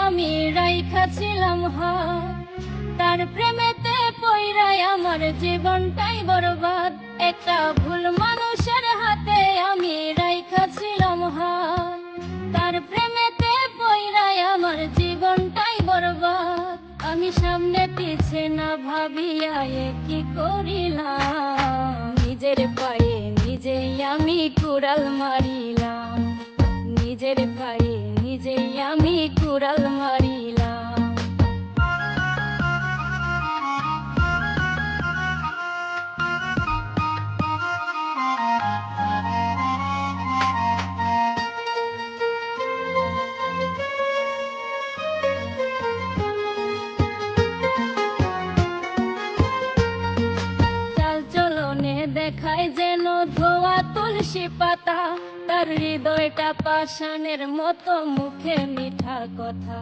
আমি রাইখা ছিলাম হাত, তার প্রেমেতে পইড়াই আমার জীবনটাই বরবাদ। একটা ভুল মানুষের হাতে আমি রাইখা ছিলাম হাত, তার প্রেমেতে পইড়াই আমার জীবনটাই বরবাদ। আমি সামনে পিছে না ভাবিয়া কি করিলাম, নিজের পায়ে নিজেই আমি কুড়াল মারিলাম, নিজের পায়ে নিজেই আমি কুড়াল মারিলাম। চাল চলনে দেখায় যেন ধোয়া তুলসী পাতা, তার হৃদয়টা পাষাণের মতো, মুখে মিঠা কথা।